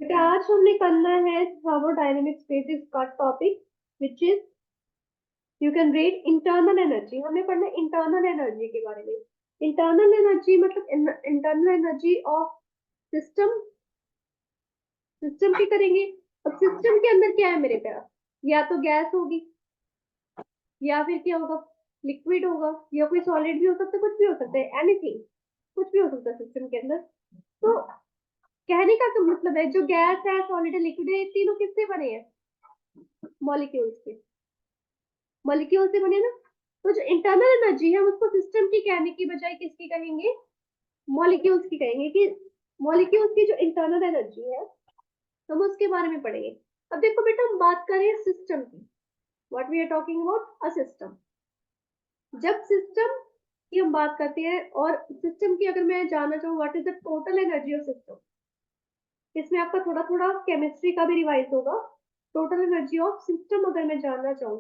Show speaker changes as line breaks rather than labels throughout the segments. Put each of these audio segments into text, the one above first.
बेटा आज हमने करना है थर्मोडायनेमिक स्पेसिस का topic which is you can read internal energy. हमें पढ़ना है इंटरनल एनर्जी के बारे में। इंटरनल एनर्जी मतलब internal energy of system. System की करेंगे। अब सिस्टम के अंदर क्या है मेरे पास, या तो गैस होगी या फिर क्या होगा, लिक्विड होगा, या कोई सॉलिड भी हो सकता है, कुछ भी हो सकता है, एनीथिंग, कुछ भी हो सकता है सिस्टम के अंदर। तो कहने का तो मतलब है जो गैस है, सॉलिड है, लिक्विड है, ये तीनों किससे बने हैं? मॉलिक्यूल्स के। मॉलिक्यूल से बने ना। तो जो इंटरनल एनर्जी है हम उसको सिस्टम की कहने की बजाय किसकी कहेंगे? मॉलिक्यूल्स की कहेंगे कि मॉलिक्यूल्स की जो इंटरनल एनर्जी है हम उसके बारे में पढ़ेंगे। अब देखो बेटा हम बात करें सिस्टम की। What we are talking about a system. जब सिस्टम की हम बात करते हैं और सिस्टम की अगर मैं जानना चाहूँ what is the total energy of system, इसमें आपका थोड़ा थोड़ा केमिस्ट्री का भी रिवाइज होगा। टोटल एनर्जी ऑफ सिस्टम अगर मैं जानना चाहूँ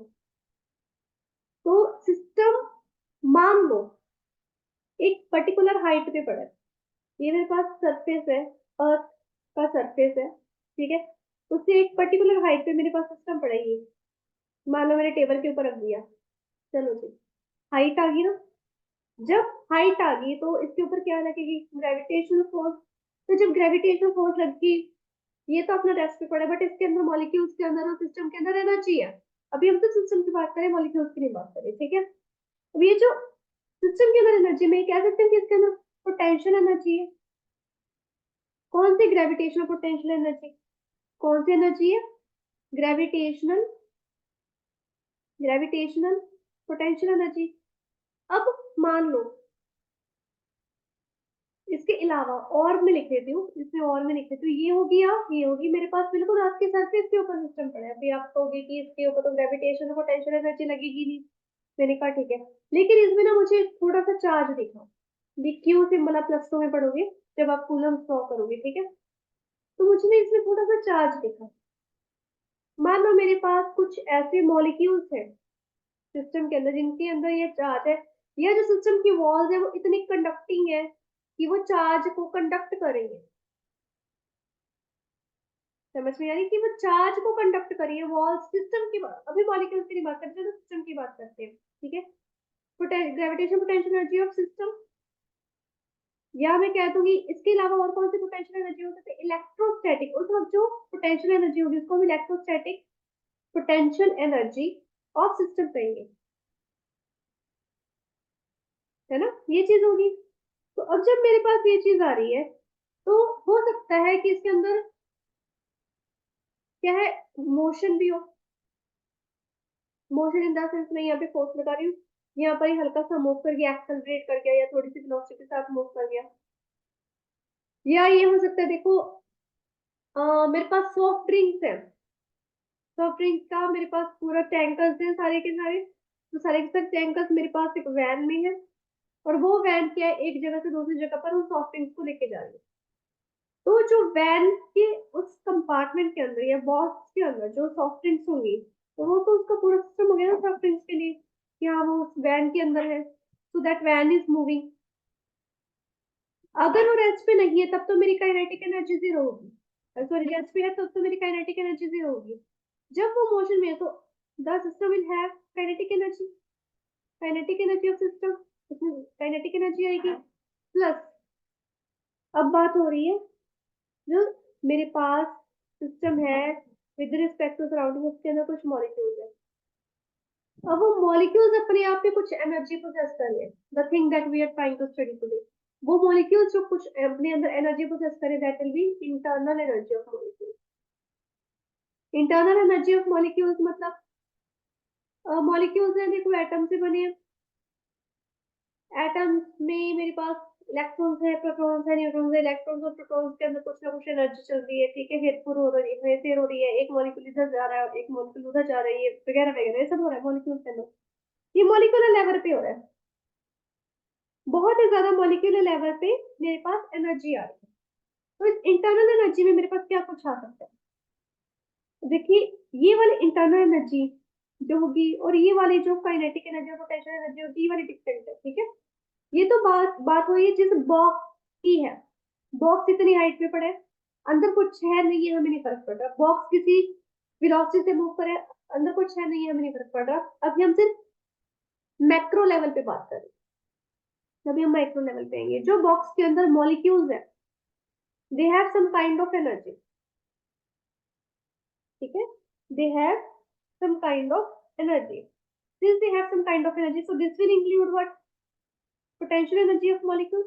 तो सिस्टम, मान लो एक पर्टिकुलर हाइट पे पड़ा है। ये मेरे पास सरफेस है, अर्थ का सरफेस है, ठीक है। उससे एक पर्टिकुलर हाइट पे मेरे पास सिस्टम पड़ा है। ये मान लो मैंने टेबल के ऊपर रख दिया। चलो जी, हाइट आ गई ना। जब हाइट आ गई तो इसके ऊपर क्या लगेगी? Gravitational force. तो जब ग्रेविटेशनल फोर्स लगेगी, ये तो अपना रेस्ट पे पड़ा है, बट इसके अंदर मॉलिक्यूल्स के अंदर और सिस्टम के अंदर एनर्जी है। अभी हम तो सिस्टम की बात करें, मॉलिक्यूल्स की नहीं बात करें, ठीक है। अब ये जो सिस्टम के अंदर एनर्जी में कह सकते हैं कि इसके अंदर पोटेंशियल एनर्जी है। कौन सी? Gravitational potential energy. कौन सी एनर्जी है? Gravitational, gravitational potential energy. अब मान लो इसके अलावा और मैं लिख देती हूँ, इसमें और मैं लिख देती हूँ, ये होगी या ये होगी। मेरे पास बिल्कुल आज के सरफेस के ऊपर सिस्टम पड़ा है। अभी आप कहोगे कि इसके ऊपर तो ग्रेविटेशनल पोटेंशियल एनर्जी लगेगी नहीं। मैंने कहा ठीक है, लेकिन इसमें ना मुझे थोड़ा सा चार्ज दिखा। क्यू सिंबल आप प्लस टू में पढ़ोगे जब आप कूलम सॉल्व करोगे, ठीक है। तो मुझे ना इसमें थोड़ा सा चार्ज दिखा। मान लो मेरे पास कुछ ऐसे मॉलिक्यूल्स हैं सिस्टम के अंदर जिनके अंदर ये चार्ज है, या जो सिस्टम की वॉल्स है वो इतनी कंडक्टिंग है कि वो चार्ज को कंडक्ट करेंगे। समझ में आ रही कि वो चार्ज को कंडक्ट करिए वॉल्स सिस्टम की बात, अभी मॉलिक्यूल्स की नहीं बात करते तो सिस्टम की बात करते हैं, ठीक है। Gravitation potential energy of system, या मैं कह दूंगी इसके अलावा और कौन सी पोटेंशियल एनर्जी हो सकती है? इलेक्ट्रोस्टैटिक। उस वक्त जो पोटेंशियल एनर्जी होगी उसको हम electrostatic potential energy of system कहेंगे, है ना। ये चीज होगी। तो अब जब मेरे पास ये चीज आ रही है तो हो सकता है कि इसके अंदर क्या है, मोशन भी हो। मोशन इन द सेंस मैं यहाँ पे फोर्स लगा रही हूँ, यहाँ पर ही हल्का सा मूव कर गया, एक्सेलरेट कर गया, या थोड़ी सी वेलोसिटी के साथ मूव कर गया। या ये हो सकता है देखो, मेरे पास सॉफ्ट ड्रिंक्स है। सॉफ्ट ड्रिंक्स का मेरे पास पूरा टैंकर्स है सारे के सारे। तो सारे के सारे टैंकर्स मेरे पास एक वैन में है, और वो वैन क्या है, एक जगह से दूसरी जगह पर उन सॉफ्ट ड्रिंक्स को लेके जा रही है। तो जो वैन के उस कंपार्टमेंट के अंदर या बॉक्स के अंदर जो सॉफ्ट ड्रिंक्स होंगी, तो वो तो उसका पूरा सिस्टम हो गया ना सॉफ्ट ड्रिंक्स के लिए, कि हाँ वो उस वैन के अंदर है, so that when is moving. अगर वो रेस्ट पे नहीं है तब तो मेरी काइनेटिक एनर्जी जीरो होगी। सॉरी, रेस्ट पे है तब तो मेरी काइनेटिक एनर्जी जीरो होगी। जब वो मोशन में है तो the system will have kinetic energy. Kinetic energy of system, उसमें काइनेटिक एनर्जी आएगी प्लस। अब बात हो रही है जो मेरे पास सिस्टम है विद रिस्पेक्ट टू सराउंडिंग, उसके अंदर कुछ मॉलिक्यूल्स है। अब वो मॉलिक्यूल्स अपने आप में कुछ एनर्जी पोजेस कर रहे हैं, the thing that we are trying to study today. वो मॉलिक्यूल्स जो कुछ अपने अंदर एनर्जी पोजेस करे, that will be internal energy of molecules. Internal energy of molecules मतलब मॉलिक्यूल्स हैं देखो एटम से बने हैं। एटम्स में मेरे पास इलेक्ट्रॉन्स है, प्रोटॉन्स है, न्यूट्रॉन्स है। इलेक्ट्रॉन्स और प्रोटॉन्स के अंदर कुछ ना कुछ एनर्जी चल रही है, ठीक है। हेरफेर हो रही है, हेरफेर हो रही है, एक मॉलिक्यूल इधर जा रहा है, एक मॉलिक्यूल उधर जा रही है, वगैरह वगैरह, ये सब हो रहा है मॉलिक्यूल्स के अंदर। ये मॉलिक्यूलर लेवल पे हो रहा है, बहुत ही ज्यादा मॉलिक्यूलर लेवल पे मेरे पास एनर्जी आ रही है। तो इस इंटरनल एनर्जी में मेरे पास क्या कुछ आ सकता है? देखिए, ये वाली इंटरनल एनर्जी जो होगी और ये वाली जो काइनेटिक एनर्जी और पोटेंशियल एनर्जी होगी, ये वाली डिफरेंट है, ठीक है। ये तो बात बात हुई है जिस बॉक्स की है। बॉक्स इतनी हाइट पे पड़ा है, अंदर कुछ है नहीं है, हमें नहीं फर्क पड़ रहा। बॉक्स किसी वेलोसिटी से मूव करे, अंदर कुछ है नहीं है, हमें नहीं फर्क पड़ रहा। अभी हम सिर्फ मैक्रो लेवल पे बात कर रहे हैं, अभी हम माइक्रो लेवल पे आएंगे। जो बॉक्स के अंदर मॉलिक्यूल्स है, they have some kind of energy, ठीक है, they have some kind of energy. Since they have some kind of energy, so this will include what? Potential energy of molecules.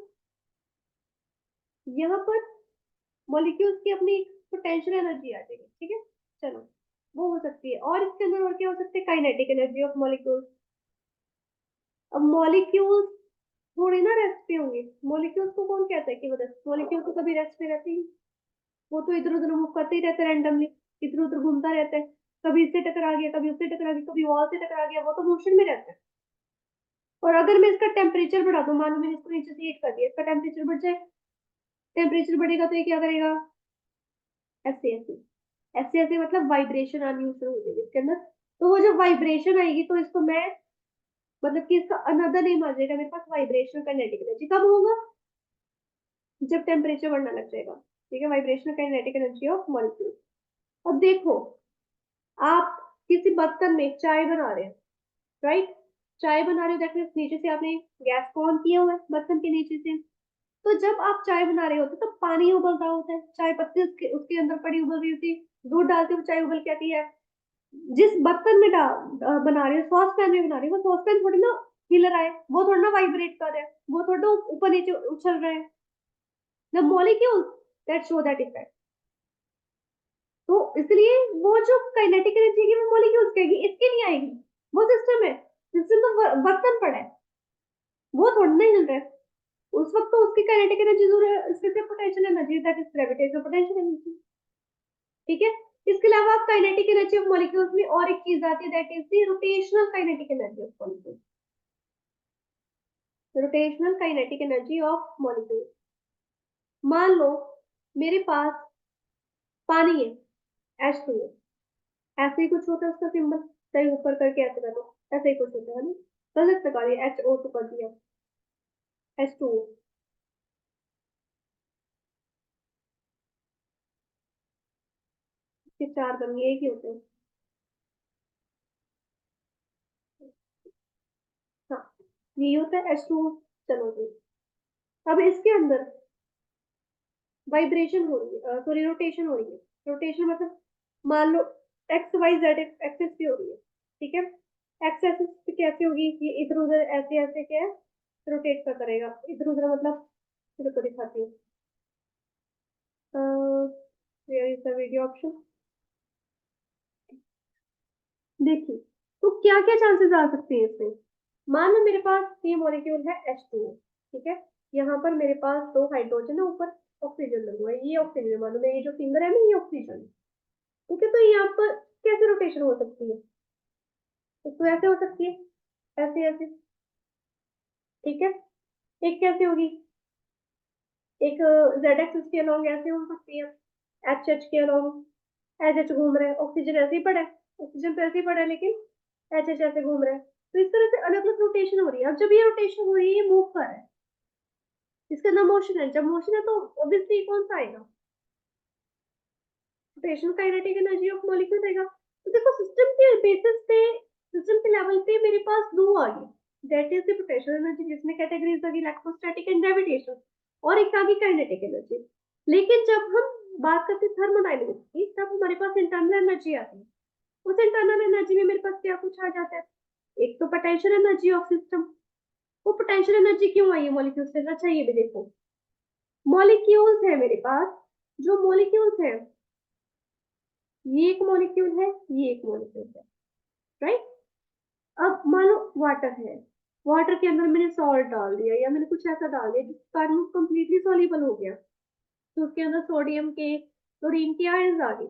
यहाँ पर मॉलिक्यूल्स की अपनी potential energy आ जाएगी, ठीक है। चलो, वो हो सकती है। और इसके अंदर और क्या हो सकते हैं? Kinetic energy of molecules. अब मॉलिक्यूल्स थोड़ी ना रेस्ट पे होंगे। मॉलिक्यूल्स को कौन कहता है कि वो रेस्ट? मॉलिक्यूल तो कभी रेस्ट पे रहते ही, वो तो इधर उधर मूव करते ही रहते हैं रैंडमली, इधर उधर घूमता रहता है। कभी इससे टकरा गया, कभी उससे टकरा गया, कभी वॉल से टकरा गया, वो तो मोशन में रहता है। और अगर मैं इसका टेम्परेचर बढ़ा दूं, मान लो मैंने इसको नीचे से हीट कर दिया, इसका टेम्परेचर बढ़ जाए। टेम्परेचर बढ़ेगा तो ये क्या करेगा? ऐसे ऐसे ऐसे ऐसे, मतलब वाइब्रेशन आनी शुरू हो जाएगी इसके अंदर। तो वो जब वाइब्रेशन आएगी तो इसको मैं, मतलब कि इसका अनदर नेम आ जाएगा मेरे पास, वाइब्रेशनल काइनेटिक एनर्जी। कब होगा? जब टेम्परेचर बढ़ना लग जाएगा, ठीक है। Vibrational kinetic energy of molecule. अब देखो, आप किसी बर्तन में चाय बना रहे हैं, राइट? चाय बना रहे हो, दैट मीन्स नीचे से आपने गैस को ऑन किया हुआ है बर्तन के नीचे से। तो जब आप चाय बना रहे होते तो पानी उबल रहा होता है, चाय पत्ती उसके अंदर पड़ी उबल रही होती है, दूध डालते हुए चाय उबल के आती है। जिस बर्तन में बना रहे हो, सॉस पैन में बना रहे हो, वो सॉस पैन थोड़ी ना हिल रहा है, वो थोड़ा ना वाइब्रेट कर रहा है, वो थोड़ा ऊपर नीचे उछल रहे हैं। The molecules that show that effect. तो इसलिए वो जो काइनेटिक एनर्जी है वो मॉलिक्यूल्स कहेगी, इसके नहीं आएगी। वो सिस्टम है, सिस्टम तो बर्तन पड़ा है, वो थोड़ा ना हिल रहा है। उस वक्त तो उसकी काइनेटिक एनर्जी जरूर है, इससे potential energy, that is gravitational potential energy, ठीक है। इसके अलावा काइनेटिक एनर्जी ऑफ मॉलिक्यूल्स में और एक चीज आती है, that is the rotational kinetic energy of molecules. Rotational kinetic energy of molecules. मान लो मेरे पास पानी है, H2O, ऐसे ही कुछ होता है उसका सिंबल, चाहे ऊपर करके ऐसे कर दो, ऐसे ही कुछ होता है ना। गलत लगा दिया, HO2 कर दिया, H2O। इसके चार बन गए, एक ही होते हैं। हाँ, यही होता है H2O। चलो जी, अब इसके अंदर वाइब्रेशन हो रही है, सॉरी रोटेशन हो रही है। रोटेशन मतलब मान लो एक्स वाई जेड एक्सिस पे हो रही है, ठीक है। एक्स एक्सिस पे कैसे होगी? ये इधर उधर ऐसे ऐसे क्या है, रोटेट का करेगा इधर उधर, मतलब इधर को दिखाती हूँ। Where is the video option? देखिए, तो क्या क्या चांसेस आ सकते हैं इसमें। मान लो मेरे पास ये मॉलिक्यूल है H2O, ठीक है। यहाँ पर मेरे पास दो हाइड्रोजन है, ऊपर ऑक्सीजन लगा हुआ है, ये ऑक्सीजन है। मान लो मेरी जो फिंगर है ना, ये ऑक्सीजन है, ठीक है। तो यहाँ पर कैसे रोटेशन हो सकती है? तो ऐसे हो सकती है, ऐसे ऐसे, ठीक है। एक कैसे होगी? एक जेड एक्सिस के अलोंग ऐसे हो सकती है, एच एच के अलोंग। एच एच घूम रहा है, ऑक्सीजन ऐसे ही पड़ा है, ऑक्सीजन तो ऐसे ही पड़ा है, लेकिन एच एच ऐसे घूम रहा है। तो इस तरह से अलग अलग रोटेशन हो रही है। अब जब ये रोटेशन हो रही है, ये मूव कर रहा है, इसका नाम मोशन है। जब मोशन है तो ऑब्वियसली कौन सा आएगा? Rotational kinetic energy of molecule आएगा। तो देखो, सिस्टम के बेसिस पे, सिस्टम के लेवल पे मेरे पास दो आ गई, that is the potential energy, जिसमें कैटेगरीज आ गई इलेक्ट्रोस्टैटिक एंड ग्रेविटेशनल, और एक आ गई काइनेटिक एनर्जी। लेकिन जब हम बात करते हैं थर्मोडायनेमिक्स की, तब हमारे पास इंटरनल एनर्जी आती है। उस इंटरनल एनर्जी में मेरे पास क्या कुछ आ जाता है? एक तो पोटेंशियल एनर्जी ऑफ सिस्टम। वो पोटेंशियल एनर्जी क्यों आई है मॉलिक्यूल्स के? अच्छा, ये भी देखो, मॉलिक्यूल्स है मेरे पास, जो मॉलिक्यूल्स है, ये एक मॉलिक्यूल है, ये एक मॉलिक्यूल है, राइट। अब मान लो वाटर है, वाटर के अंदर मैंने सॉल्ट डाल दिया, या मैंने कुछ ऐसा डाल दिया जिसके कारण कंप्लीटली सॉल्युबल हो गया, तो उसके अंदर सोडियम के, क्लोरीन के आयंस आ गए,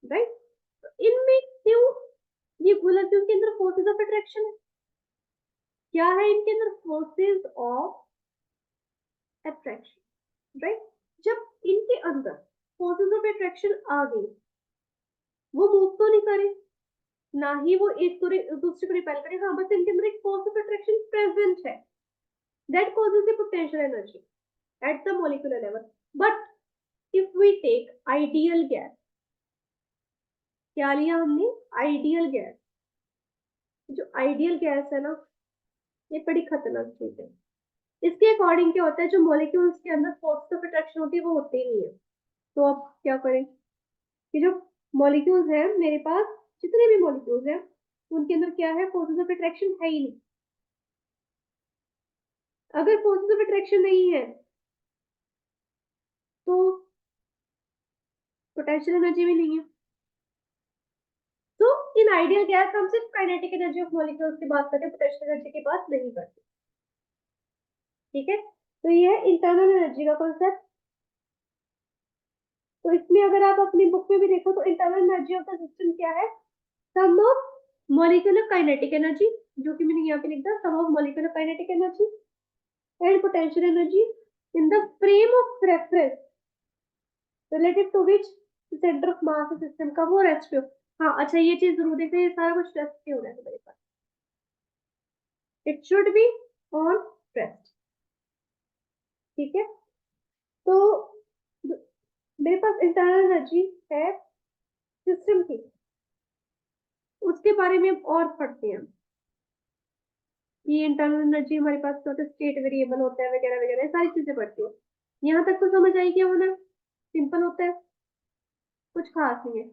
राइट। तो इनमें क्यों ये घुला? क्योंकि अंदर फोर्सेज ऑफ अट्रैक्शन है। क्या है इनके अंदर? Forces of attraction, right. जब इनके अंदर फोर्सेज ऑफ अट्रैक्शन आ गई, वो मूव तो नहीं करे, ना ही वो एक दूसरे को रिपेल करे, हाँ, बस इनके अंदर एक फोर्स ऑफ अट्रैक्शन प्रेजेंट है, that causes the potential energy at the molecular level. But if we take ideal gas, क्या लिया हमने? Ideal gas. जो आइडियल गैस है ना, ये बड़ी खतरनाक चीज है। इसके अकॉर्डिंग क्या होता है, जो मॉलिक्यूल्स के अंदर फोर्स ऑफ अट्रैक्शन होती है वो होते ही नहीं है। तो अब क्या करें कि जो मॉलिक्यूल्स है मेरे पास, जितने भी मॉलिक्यूल्स हैं उनके अंदर क्या है, फोर्सेस ऑफ अट्रैक्शन है ही नहीं। अगर फोर्सेस ऑफ अट्रैक्शन नहीं है तो पोटेंशियल एनर्जी भी नहीं है। तो इन आइडियल गैस हम सिर्फ काइनेटिक एनर्जी ऑफ मॉलिक्यूल्स की बात करते हैं, पोटेंशियल एनर्जी की बात नहीं करते। ठीक है, तो ये है इंटरनल एनर्जी का कॉन्सेप्ट। तो इसमें अगर आप अपनी बुक में भी देखो तो internal energy of the system क्या है, sum of molecular kinetic energy, जो कि मैंने यहाँ पे लिखा, sum of molecular kinetic energy and potential energy in the frame of reference related to which centre of mass system का वो रेस्ट पे हो। हाँ अच्छा, ये चीज जरूर देखना, ये सारा कुछ रेस्ट पे हो रहा है मेरे पास, it should be on rest. ठीक है, तो मेरे पास इंटरनल एनर्जी है सिस्टम की, उसके बारे में और पढ़ते हैं कि इंटरनल एनर्जी हमारे पास स्टेट वेरिएबल होता है वगैरह वगैरह, सारी चीजें पढ़ते हैं। यहाँ तक तो समझ आई क्या होना, सिंपल होता है, कुछ खास नहीं है।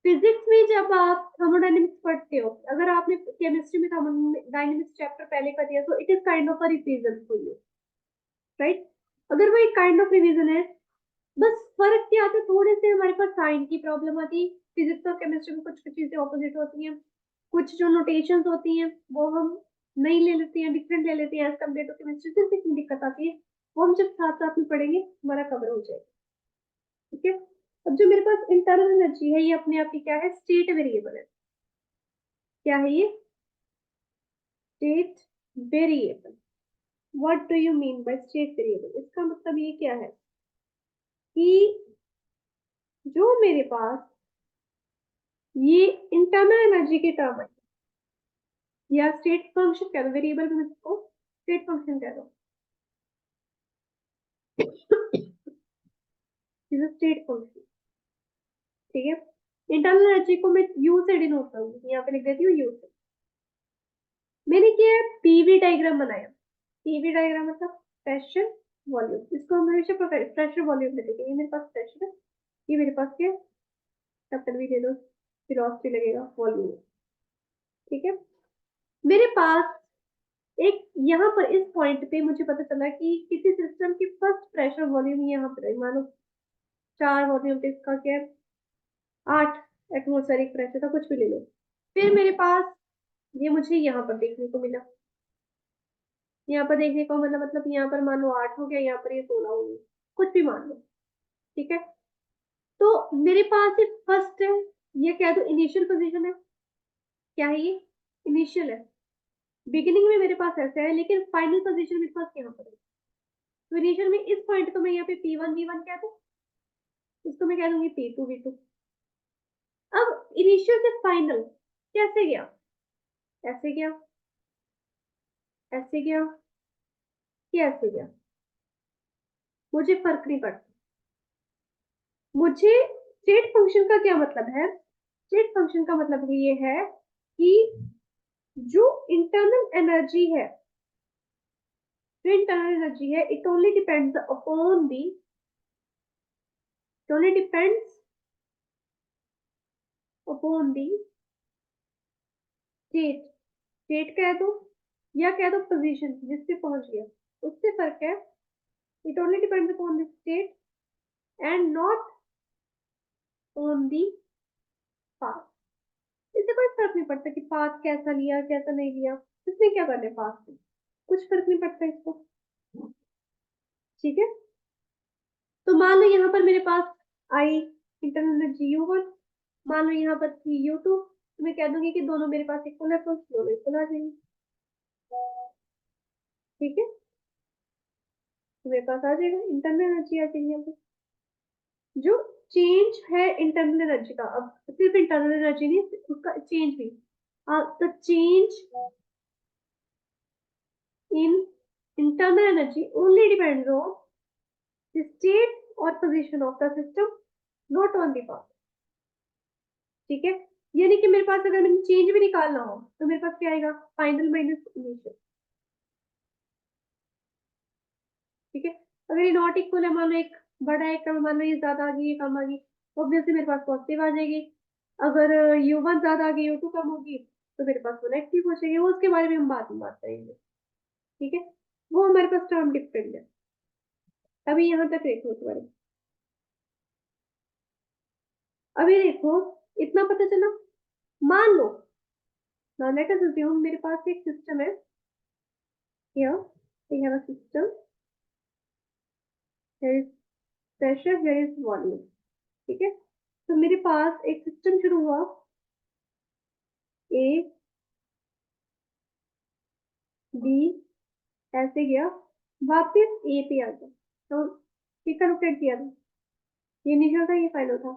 फिजिक्स में जब आप थर्मोडायनेमिक्स पढ़ते हो, अगर आपने केमिस्ट्री में थर्मोडायनेमिक्स चैप्टर पहले कर दिया तो it is kind of a revision for you, right? अगर वो एक काइंड ऑफ रिवीजन है, बस फर्क क्या आता है, थोड़े से हमारे पास साइन की प्रॉब्लम आती है। फिजिक्स और केमिस्ट्री में कुछ कुछ चीजें ऑपोजिट होती हैं, कुछ जो नोटेशंस होती हैं वो हम नहीं ले लेते हैं, डिफरेंट ले लेते हैं एज कम्पेयर टू केमिस्ट्री। सिर्फ इतनी दिक्कत आती है, वो हम जब साथ साथ में पढ़ेंगे हमारा कवर हो जाएगा। ठीक है, अब जो मेरे पास इंटरनल एनर्जी है, ये अपने आप की क्या है, स्टेट वेरिएबल है। क्या है ये? State variable. What do you mean by state variable? इसका मतलब ये क्या है कि जो मेरे पास ये इंटरनल एनर्जी के टर्म है, या स्टेट फंक्शन कह दो, वेरिएबल में इसको स्टेट फंक्शन कह दो, स्टेट फंक्शन। ठीक है, इंटरनल एनर्जी को मैं यू से डिनोट करूंगी, यहाँ पे लिख देती हूँ यू से। मैंने क्या है, पीवी डायग्राम बनाया। पीवी डायग्राम मतलब प्रेशर वॉल्यूम, इसको हम हमेशा प्रेशर वॉल्यूम में देखेंगे। मेरे पास प्रेशर है, ये मेरे पास क्या, कैपिटल वी दे दो, वेलोसिटी लगेगा वॉल्यूम। ठीक है, मेरे पास एक यहाँ पर इस पॉइंट पे मुझे पता चला कि किसी सिस्टम की फर्स्ट प्रेशर वॉल्यूम यहाँ पर है, मानो 4 वॉल्यूम पे इसका क्या है, 8 एटमोस्फेरिक प्रेशर था, कुछ भी ले लो। फिर मेरे पास ये मुझे यहाँ पर देखने को मिला, यहाँ पर देखने को मतलब यहाँ पर मान लो 8 हो गया, यहाँ पर ये 16 हो गया, कुछ भी मान लो। ठीक है, तो मेरे पास ये फर्स्ट है, ये क्या है, तो इनिशियल पोजीशन है। क्या है ये? इनिशियल है। बिगिनिंग में मेरे पास ऐसा है, लेकिन फाइनल पोजीशन मेरे पास यहाँ पर है। तो इनिशियल में इस पॉइंट को मैं यहाँ पे P1 V1 कह दूं, इसको मैं कह दूंगी P2 V2। अब इनिशियल से फाइनल कैसे गया, ऐसे गया, ऐसे गया, कैसे गया, मुझे फर्क नहीं पड़ता। मुझे स्टेट फंक्शन का क्या मतलब है, स्टेट फंक्शन का मतलब ये है कि जो इंटरनल एनर्जी है, जो इंटरनल एनर्जी है, it only depends upon the, it only depends upon the state. State कह दो या कह दो पोजीशन जिससे पहुंच गया, उससे फर्क है। It only depends upon the state and not on the path. इससे कोई फर्क नहीं पड़ता कि पाथ कैसा लिया कैसा नहीं लिया, इसमें क्या करने पाथ में, कुछ फर्क नहीं पड़ता इसको। ठीक है, तो मान लो यहाँ पर मेरे पास आई इंटरनल एनर्जी U1, मान लो यहाँ पर थी U2, तो मैं कह दूंगी कि दोनों मेरे पास इक्वल है, तो दोनों इक्वल आ जाएंगे। ठीक है, तो मेरे पास आ जाएगा इंटरनल एनर्जी आ जाएगी यहाँ पे। जो चेंज है इंटरनल एनर्जी का, अब सिर्फ इंटरनल एनर्जी नहीं, उसका चेंज भी, the change in internal energy only depends on the state or position of the system, not on the path. ठीक है, यानी कि मेरे पास अगर मैंने चेंज भी निकालना हो तो मेरे पास क्या आएगा, फाइनल माइनस इनिशियल। ठीक है, अगर ये नॉट इक्वल है, मान लो एक बड़ा है कम, मान लो ये ज्यादा आ गई ये कम आ गई, ऑब्वियसली मेरे पास पॉजिटिव आ जाएगी। अगर u1 ज्यादा आ गई u2 कम होगी तो मेरे पास वो नेगेटिव हो जाएगी, वो उसके बारे में हम बाद में बात करेंगे। ठीक है, वो हमारे पास टर्म डिफरेंट है। अभी यहाँ तक देखो इस बारे में। अभी देखो इतना पता चला। मान लो now let us assume मेरे पास एक सिस्टम है, here we have a system, there is pressure, there is volume। ठीक है, तो मेरे पास एक सिस्टम शुरू हुआ, ए बी ऐसे गया, वापस ए पे आ गया, तो ठीक कनेक्टेड किया था, ये इनिशियल था ये फाइनल था।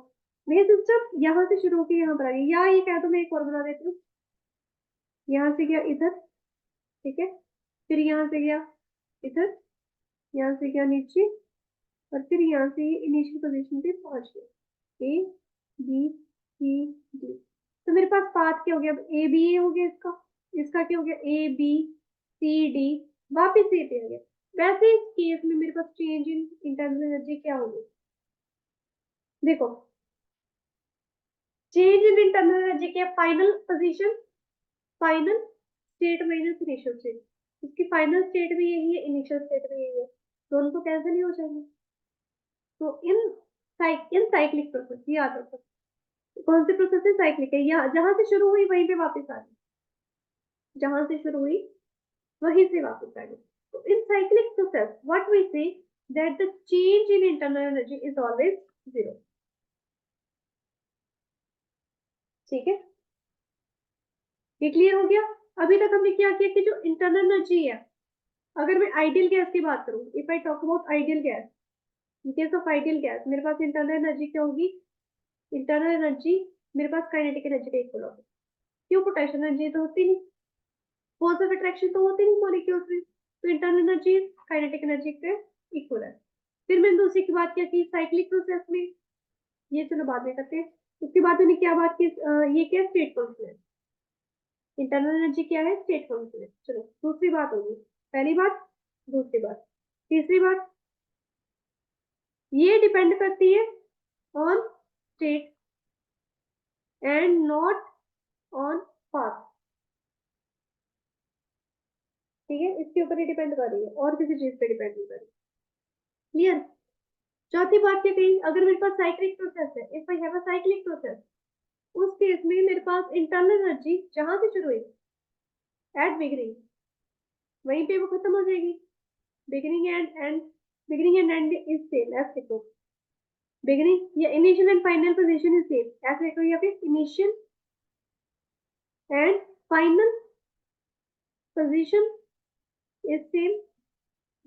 मेरा सिस्टम यहाँ से शुरू होकर यहाँ पर आ गया, या ये कह दो मैं एक और बना देती हूँ, यहाँ से गया इधर, ठीक है, फिर यहाँ से गया इधर, यहाँ से गया नीचे, और फिर यहाँ से ये इनिशियल पोजीशन पे पहुंच गया, ए बी सी डी। तो मेरे पास पाथ क्या हो गया, अब ए बी ए हो गया, इसका इसका क्या हो गया, ए बी सी डी, वापिस ए पे आ गया। वैसे इस केस में मेरे पास चेंज इन इंटरनल एनर्जी क्या होगी, देखो चेंज इन इंटरनल एनर्जी क्या, final position, final state minus initial state. इसकी फाइनल स्टेट भी यही है, इनिशियल स्टेट भी यही है, दोनों तो कैंसिल ही हो जाएंगे। तो इन साइक्लिक प्रोसेस, ये याद रखो कौन सी प्रोसेस है, साइक्लिक है, यहाँ जहां से शुरू हुई वहीं पे वापस आ गई, जहां से शुरू हुई वहीं से वापस आ गई। तो in cyclic process what we say that the change in internal energy is always zero. ठीक है, ये क्लियर हो गया। अभी तक हमने क्या किया कि जो इंटरनल एनर्जी है, अगर मैं आइडियल गैस की बात करूं, if I talk about ideal gas, in case of ideal gas मेरे पास इंटरनल एनर्जी क्या होगी, इंटरनल एनर्जी मेरे पास काइनेटिक एनर्जी का इक्वल होगी। क्यों, पोटेंशियल एनर्जी तो होती नहीं, फोर्स ऑफ अट्रैक्शन तो होती नहीं मॉलिक्यूल्स में, तो इंटरनल एनर्जी काइनेटिक एनर्जी के इक्वल है। फिर मैंने दूसरी की बात क्या की, साइक्लिक प्रोसेस में, ये चलो बाद में करते हैं। उसके बाद मैंने क्या बात की, ये क्या स्टेट फंक्शन है, इंटरनल एनर्जी क्या है, स्टेट फंक्शन है। चलो दूसरी बात होगी, पहली बात, दूसरी बात, तीसरी बात, ये डिपेंड करती है on state and not on path. ठीक है, इसके ऊपर ही डिपेंड कर रही है, और किसी चीज पे डिपेंड नहीं कर रही। क्लियर। चौथी बात क्या कही, अगर मेरे पास साइक्लिक प्रोसेस है, if I have a cyclic process, उस केस में मेरे पास इंटरनल एनर्जी जहां से शुरू हुई एट बिगिनिंग वहीं पे वो खत्म हो जाएगी, beginning and beginning and and is same, ऐसे लिखो, बिगिनिंग या initial and final position is same, ऐसे लिखो, या फिर initial and final position is same.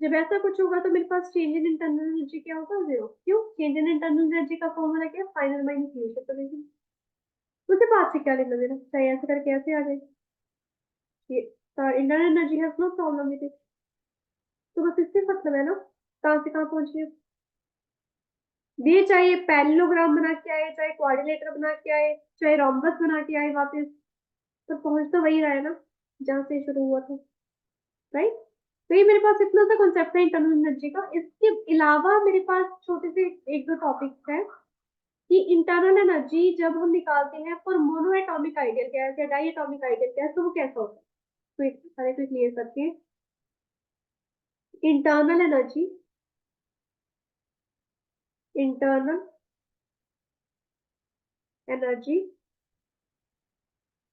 जब ऐसा कुछ होगा तो मेरे पास चेंज इन इंटरनल एनर्जी क्या होगा, जीरो। क्यों, चेंज इन इंटरनल एनर्जी का फॉर्मूला क्या, फाइनल माइनस इनिशियल पोजीशन। उसे बात से क्या लेना देना, चाहे ऐसे करके ऐसे आ जाए, ये internal energy has no problem with it. तो बस इससे मतलब है ना, कहाँ से कहाँ पहुंच गए, ये चाहे पैरेललोग्राम बना के आए, चाहे कोऑर्डिनेटर बना के आए, चाहे रोम्बस बना के आए, वापस तो पहुंच तो वही रहा है ना जहां से शुरू हुआ था, राइट। तो ये मेरे पास इतना सा कॉन्सेप्ट है इंटरनल एनर्जी का। इसके अलावा मेरे पास छोटे से एक दो टॉपिक्स हैं कि इंटरनल एनर्जी जब हम निकालते हैं for mono atomic ideal gas या डाई एटॉमिक आइडियल गैस, तो वो कैसा होता है, तो सारे को क्लियर करते हैं। इंटरनल एनर्जी, इंटरनल एनर्जी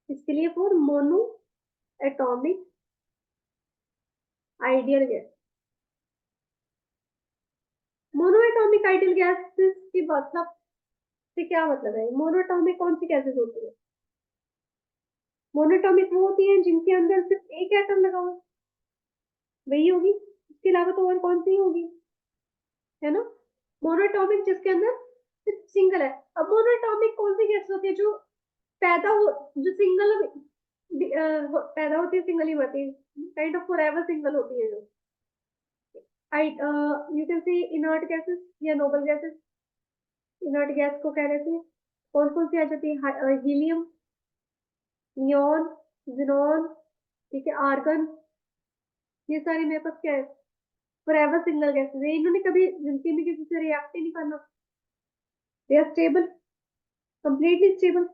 इसके लिए for mono atomic ideal gas, mono atomic ideal gas की मतलब से क्या मतलब है, मोनोटॉमिक कौन सी गैसेस होती है, मोनोटॉमिक वो होती है जिनके अंदर सिर्फ एक एटम लगा हुआ, वही होगी, इसके अलावा तो और कौन सी होगी, है ना। मोनोटॉमिक जिसके अंदर सिर्फ सिंगल है। अब मोनोटॉमिक कौन सी गैस होती है जो पैदा हो, जो सिंगल पैदा होती है, सिंगल ही होती है, काइंड ऑफ फॉरएवर सिंगल होती है जो, you can say inert gases या नोबल गैसेस। इनर्ट गैस को कह रहे थे कौन कौन सी आ जाती है, हीलियम, नियॉन, जिनॉन, ठीक है, आर्गन, ये सारी मेरे पास क्या है, फॉरएवर सिंगल गैसेस है। इन्होंने कभी जिंदगी में किसी से रिएक्ट ही नहीं करना, they are stable, completely stable.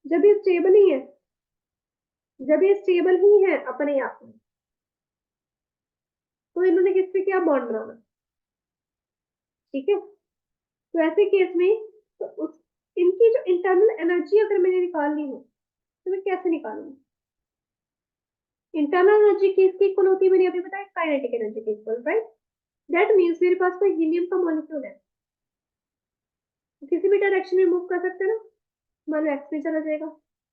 जब ये स्टेबल ही है, जब ये स्टेबल ही है अपने आप में, तो इन्होंने किससे क्या बॉन्ड बनाना, ठीक है। तो ऐसे केस में तो उस इनकी जो इंटरनल एनर्जी अगर मैंने निकालनी हो तो मैं कैसे निकालूंगी? इंटरनल एनर्जी किसकी इक्वल होती है, मैंने अभी बताया काइनेटिक एनर्जी के इक्वल, राइट। दैट मीन्स मेरे पास कोई हीलियम का मॉलिक्यूल है, किसी भी डायरेक्शन में मूव कर सकते हैं ना। मान लो एक्स में चला जाएगा,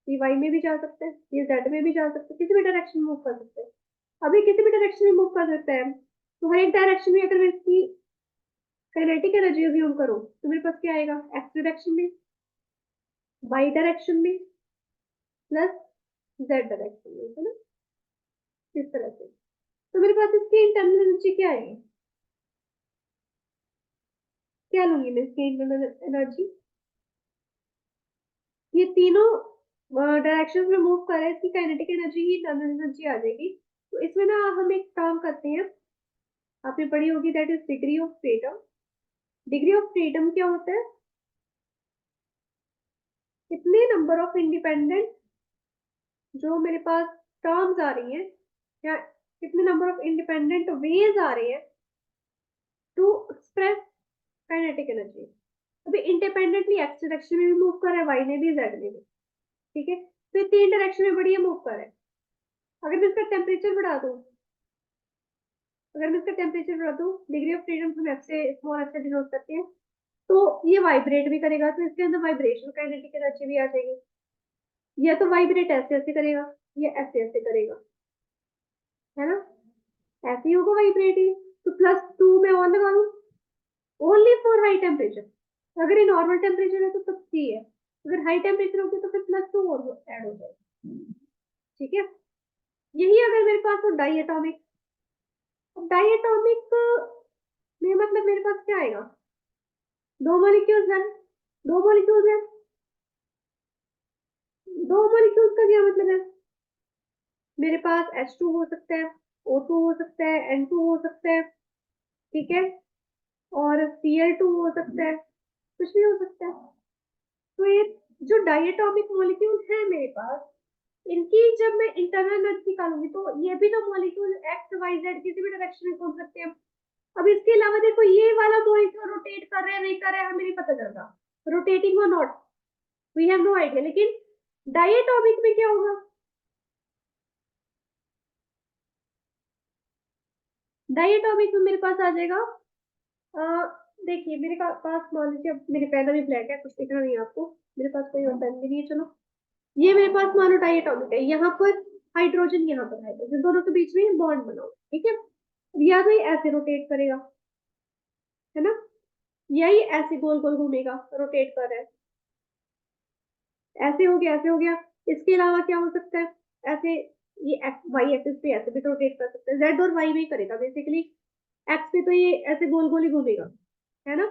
ये वाई में भी जा सकते हैं, ये जेड में भी जा सकते हैं, किसी भी डायरेक्शन में मूव कर सकते हैं। अभी किसी भी डायरेक्शन में मूव कर सकता है, तो हर एक डायरेक्शन में अगर मैं इसकी काइनेटिक एनर्जी अज्यूम करूं तो मेरे पास क्या आएगा, एक्स डायरेक्शन में, वाई डायरेक्शन में, प्लस जेड डायरेक्शन में, है ना, इस तरह से। तो मेरे पास इसकी इंटरनल एनर्जी क्या आएगी, क्या लूंगी मैं इसकी इंटरनल एनर्जी, ये तीनों डायरेक्शन में मूव कर रहे हैं, इसकी काइनेटिक एनर्जी ही इंटरनल एनर्जी आ जाएगी। तो इसमें ना हम एक काम करते हैं, आपने पढ़ी होगी, that is degree of freedom. Degree of freedom क्या होता है, कितने नंबर ऑफ इंडिपेंडेंट जो मेरे पास टर्म्स आ रही हैं, या कितने नंबर ऑफ इंडिपेंडेंट वेज आ रहे हैं टू एक्सप्रेस काइनेटिक एनर्जी। अभी इंडिपेंडेंटली एक्स डायरेक्शन में भी मूव कर रहा है, वाई ने भी, जेड ने भी, ठीक है। तो ये तीन डायरेक्शन में बढ़िया मूव कर रहा है। अगर मैं इसका टेम्परेचर बढ़ा दूं, अगर मैं इसका टेम्परेचर बढ़ा दूं, डिग्री ऑफ फ्रीडम हम एफ से, स्मॉल एफ से डिनोट करते हैं, तो ये वाइब्रेट भी करेगा, तो इसके अंदर वाइब्रेशन काइनेटिक एनर्जी भी आ जाएगी। या तो वाइब्रेट ऐसे ऐसे करेगा, या ऐसे ऐसे करेगा, है ना, ऐसे ही होगा वाइब्रेट ही। तो +2 मैं और लगा लूं, ओनली फॉर हाई टेम्परेचर। अगर ये नॉर्मल टेम्परेचर है तो तब सी है, अगर हाई टेम्परेचर होगी तो फिर +2 और ऐड हो जाएगा, ठीक है। यही अगर मेरे पास हो डाई एटॉमिक, डाई एटॉमिक में मतलब मेरे पास क्या आएगा, दो मॉलिक्यूल्स हैं, दो मॉलिक्यूल्स हैं, दो मॉलिक्यूल्स का क्या मतलब है, मेरे पास H2 हो सकता है, O2 हो सकता है, N2 हो सकता है, ठीक है, और Cl2 हो सकता है, कुछ भी हो सकता है। तो ये जो डायटोमिक मॉलिक्यूल है मेरे पास, इनकी जब मैं इंटरनल एनर्जी निकालूंगी तो ये भी तो मॉलिक्यूल एक्स वाई जेड किसी भी डायरेक्शन में घूम सकते हैं। अब इसके अलावा देखो ये वाला मॉलिक्यूल रोटेट कर रहे हैं नहीं कर रहे हैं हमें नहीं पता चल रहा, रोटेटिंग और not, we have no idea. लेकिन डायटोमिक में क्या होगा, डायटोमिक में मेरे पास आ जाएगा, देखिए मेरे पास मान लीजिए, अब मेरे पेन अभी ब्लैक है, कुछ दिख रहा नहीं है आपको, मेरे पास कोई और पेन भी नहीं है, चलो ये मेरे पास मानो डायटोमिक है, यहाँ पर हाइड्रोजन, यहाँ पर हाइड्रोजन, दोनों के बीच में बॉन्ड बनाओ, ठीक है। या तो ये ऐसे रोटेट करेगा, है ना, या ये ऐसे गोल गोल घूमेगा, रोटेट कर रहा है, ऐसे हो गया, ऐसे हो गया। इसके अलावा क्या हो सकता है, ऐसे, ये एक्स वाई एक्सिस पे ऐसे भी रोटेट कर सकते हैं, जेड और वाई में करेगा बेसिकली, एक्स पे तो ये ऐसे गोल गोल ही घूमेगा, है ना।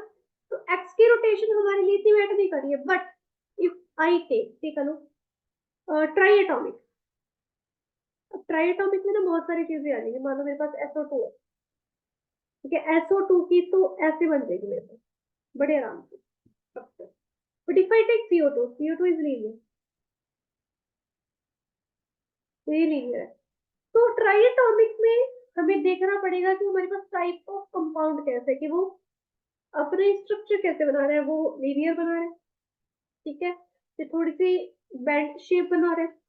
तो एक्स की रोटेशन हमारे लिए इतनी मैटर नहीं कर रही है, बट इफ आई टेक लो ट्राई एटॉमिक, अब ट्राइएटॉमिक में ना बहुत सारी चीजें आ जाएंगी, मान लो मेरे पास SO2 है, ठीक है, SO2 की तो ऐसे बन जाएगी मेरे पास बड़े आराम से structure. But if I take CO2, CO2 is linear, तो ये लीनियर है। तो ट्राइएटॉमिक में हमें देखना पड़ेगा कि हमारे पास टाइप ऑफ कंपाउंड कैसे, कि वो अपने स्ट्रक्चर कैसे बना रहा है, वो लीनियर बना रहा है, ठीक है, फिर थोड़ी सी बेंड शेप बना रहा है।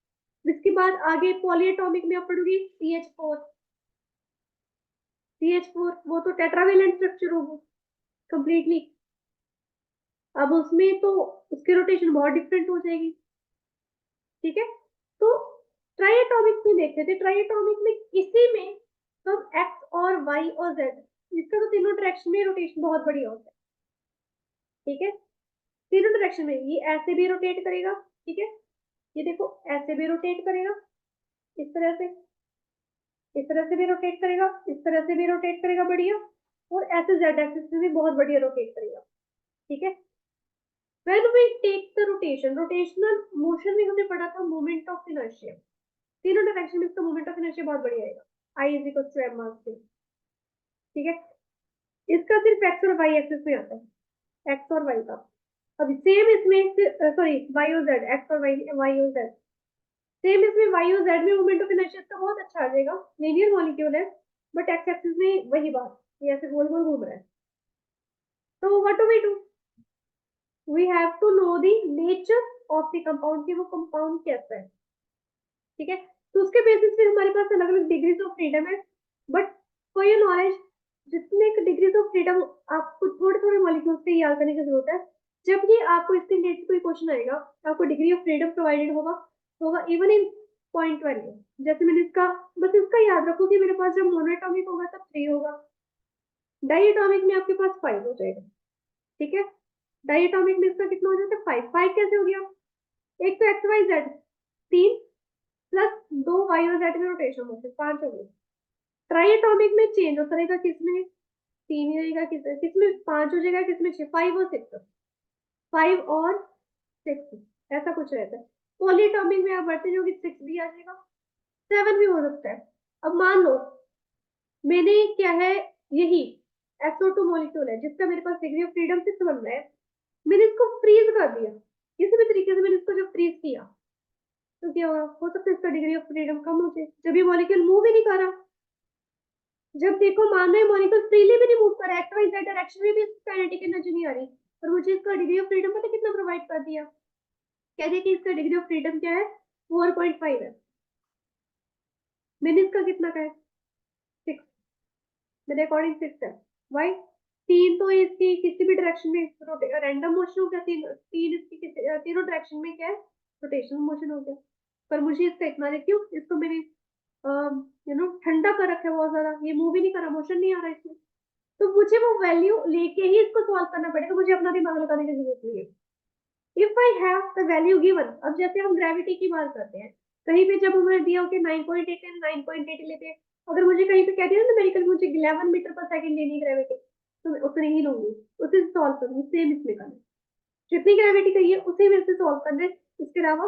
इसके बाद आगे पॉलीएटॉमिक में आप पढ़ोगी CH4, CH4 वो तो टेट्रावेलेंट स्ट्रक्चर होगा कंप्लीटली। अब उसमें तो उसकी रोटेशन बहुत डिफरेंट हो जाएगी, ठीक है। तो ट्राइएटॉमिक में देखते थे, ट्राइएटॉमिक में इसी में हम एक्स और वाई और जेड, इसका तो तीनों डायरेक्शन में रोटेशन बहुत बढ़िया होता है, ठीक है। तीनों डायरेक्शन में ये ऐसे भी रोटेट करेगा, ठीक है, ये देखो ऐसे भी रोटेट करेगा, इस तरह से, इस तरह से भी रोटेट करेगा, इस तरह से भी रोटेट करेगा, बढ़िया। और ऐसे जेड एक्सिस में भी बहुत बढ़िया रोटेट करेगा, ठीक है। When we take the rotation, rotational motion में हमने पढ़ा था मोमेंट ऑफ इनर्शिया, तीनों डायरेक्शन में इसका मोमेंट ऑफ इनर्शिया बहुत बढ़िया आएगा, I is equal to m r, ठीक है। इसका सिर्फ एक्स और वाई एक्सिस में आता है, एक्स और वाई का। अब सेम इसमें सॉरी वाई और जेड, एक्स और वाई और जेड, सेम इसमें वाई और जेड में मोमेंट ऑफ इनर्शिया का बहुत अच्छा आ जाएगा, लीनियर मॉलिक्यूल है, बट एक्स एक्सिस में वही बात, ये ऐसे गोल गोल घूम रहा है। तो what do we do, we have to know the nature of the compound, कि वो कंपाउंड कैसा है, ठीक है। तो उसके बेसिस पे हमारे पास अलग अलग डिग्रीज ऑफ फ्रीडम है, बट फॉर योर नॉलेज जितने डिग्रीज ऑफ फ्रीडम आपको थोड़े थोड़े मॉलिक्यूल्स से याद करने की जरूरत है, जब भी आपको इसके रिलेटेड कोई क्वेश्चन आएगा, आपको डिग्री ऑफ फ्रीडम प्रोवाइडेड होगा होगा इवन इन पॉइंट वैल्यू। जैसे मैंने इसका, बस इसका याद रखो कि मेरे पास जब मोनोएटॉमिक होगा तब 3 होगा, डाइएटॉमिक में आपके पास 5 हो जाएगा, ठीक है। डाइएटॉमिक में इसका कितना हो जाता है, 5। 5 कैसे हो गया, एक तो X Y Z 3 plus 2 Y और जेड में रोटेशन होते 5 हो गए। ट्राइएटॉमिक में चेंज होता रहेगा, किसमें 3 ही रहेगा, किसमें 5 हो जाएगा, किसमें 6, 5 और 6, 5 और 6 ऐसा कुछ रहता है। पॉलीएटॉमिक में आप बढ़ते जाओगे 6 भी आ जाएगा, 7 भी हो सकता है। अब मान लो मैंने क्या है, यही SO2 मॉलिक्यूल है जिसका मेरे पास डिग्री ऑफ फ्रीडम 6 बन रहा है, मैंने इसको फ्रीज कर दिया, किसी भी तरीके से मैंने इसको जब फ्रीज किया तो क्या हो सकता है इसका डिग्री ऑफ फ्रीडम कम हो जाए, जब ये मॉलिक्यूल मूव ही नहीं कर रहा। जब देखो मान लो मॉलिक्यूल फ्रीली भी नहीं मूव कर रहा है, एक्स वाई जेड डायरेक्शन में भी काइनेटिक एनर्जी नहीं आ रही, और मुझे इसका डिग्री ऑफ फ्रीडम पता कितना प्रोवाइड कर दिया, कहते कि इसका डिग्री ऑफ फ्रीडम क्या है 4.5 है, मैंने इसका कितना का है 6, मेरे अकॉर्डिंग 6 है। वाई 3 तो इसकी किसी भी डायरेक्शन में रैंडम मोशन हो गया, 3 इसकी तीनों डायरेक्शन में क्या है रोटेशनल मोशन हो गया, पर मुझे इसका इतना क्यों, इसको मैंने ठंडा कर रखा है बहुत ज्यादा, ये मूव ही नहीं कर रहा, मोशन नहीं आ रहा इसमें, तो मुझे वो वैल्यू लेके ही इसको सॉल्व करना पड़ेगा, मुझे अपना दिमाग लगाने की जरूरत नहीं है। If I have the value given, अब जैसे हम ग्रेविटी की बात करते हैं, कहीं पे जब हमें दिया हो कि 9.8 है 9.8 लेते हैं, अगर मुझे कहीं पे कह दिया ना मेडिकल मुझे 11 मीटर पर सेकंड लेनी ग्रेविटी, तो मैं उतनी ही लूंगी, उसे सॉल्व करूंगी, सेम इसमें करना, जितनी ग्रेविटी कही है उसी में से सॉल्व करना है, इसके अलावा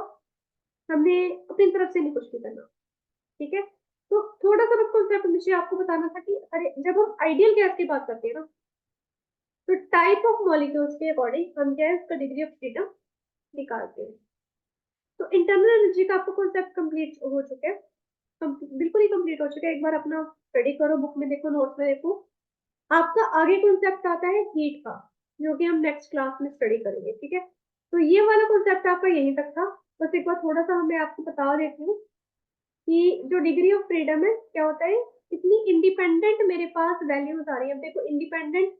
हमने अपनी तरफ से नहीं कुछ भी करना, ठीक है। तो थोड़ा सा कॉन्सेप्ट मुझे आपको बताना था कि अरे जब हम आइडियल गैस की बात करते हैं ना, तो टाइप ऑफ मॉलिक्यूल्स के अकॉर्डिंग हम क्या है इसका डिग्री ऑफ फ्रीडम निकालते हैं। तो इंटरनल एनर्जी का आपको कॉन्सेप्ट कंप्लीट हो चुका है, बिल्कुल ही कंप्लीट हो चुका है, एक बार अपना स्टडी करो, बुक में देखो, नोट्स में देखो। आपका आगे कॉन्सेप्ट आता है हीट का, जो कि हम नेक्स्ट क्लास में स्टडी करेंगे, ठीक है। तो ये वाला कॉन्सेप्ट आपका यहीं तक था, बस एक बार थोड़ा सा मैं आपको बता देती हूँ कि जो डिग्री ऑफ फ्रीडम है क्या होता है, कितनी इंडिपेंडेंट मेरे पास वैल्यूज आ रही है। देखो इंडिपेंडेंट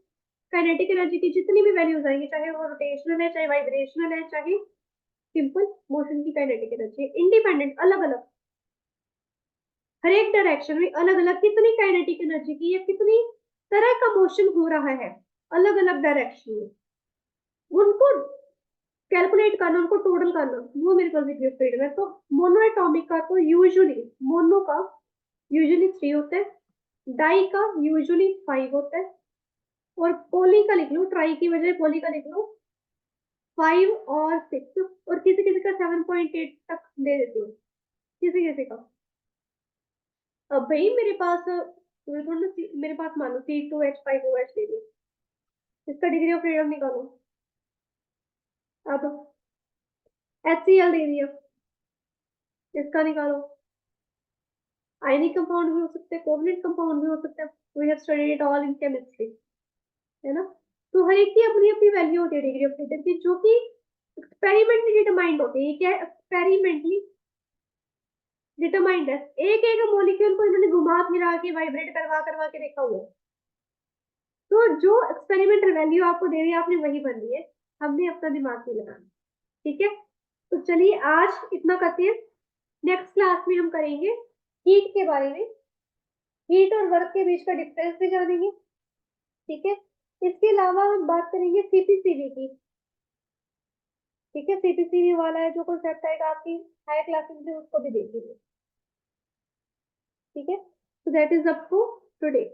काइनेटिक एनर्जी की जितनी भी वैल्यूज आएंगी, चाहे वो रोटेशनल है, चाहे वाइब्रेशनल है, चाहे सिंपल मोशन की काइनेटिक एनर्जी, इंडिपेंडेंट अलग अलग, हर एक डायरेक्शन में अलग अलग कितनी काइनेटिक एनर्जी की या कितनी तरह का मोशन हो रहा है अलग अलग डायरेक्शन में, उनको कैलकुलेट करना, उनको टोटल करना, वो मेरे पास डिग्री ऑफ फ्रीडम है। तो मोनोएटॉमिक का तो यूजुअली मोनो का यूजुअली 3 होता है, डाई का यूजुअली 5 होता है, और पोली का लिख लो, ट्राई की वजह पोली का लिख लो 5 और 6, और किसी किसी का 7.8 तक दे देती हूँ, किसी किसी का। अब भाई मेरे पास थोड़ा मेरे पास मान लो C2H5OH दे दिया, इसका डिग्री ऑफ फ्रीडम निकालो। अब HCl दे दिया, इसका निकालो। आयनिक कंपाउंड भी हो सकते हैं, कोवलेंट कंपाउंड भी हो सकते हैं, we have studied it all in chemistry, है ना। तो हर एक की अपनी अपनी वैल्यू होती है डिग्री ऑफ फ्रीडम की, जो कि एक्सपेरिमेंटली डिटरमाइंड होती है। क्या है एक्सपेरिमेंटली डिटरमाइंड है, एक एक मॉलिक्यूल को इन्होंने घुमा फिरा के वाइब्रेट करवा करवा के देखा हुआ है, तो जो एक्सपेरिमेंटल वैल्यू आपको दे रही है आपने वही भरनी है, हमने अपना दिमाग नहीं लगाना, ठीक है। तो चलिए आज इतना करते हैं, नेक्स्ट क्लास में हम करेंगे हीट के बारे में, हीट और वर्क के बीच का डिफरेंस भी जानेंगे, ठीक है। इसके अलावा हम बात करेंगे सीपीसीबी की, ठीक है। सीपीसीबी वाला है जो कॉन्सेप्ट आएगा आपकी हायर क्लासेस में, उसको भी देखेंगे, ठीक है। So that is up to today.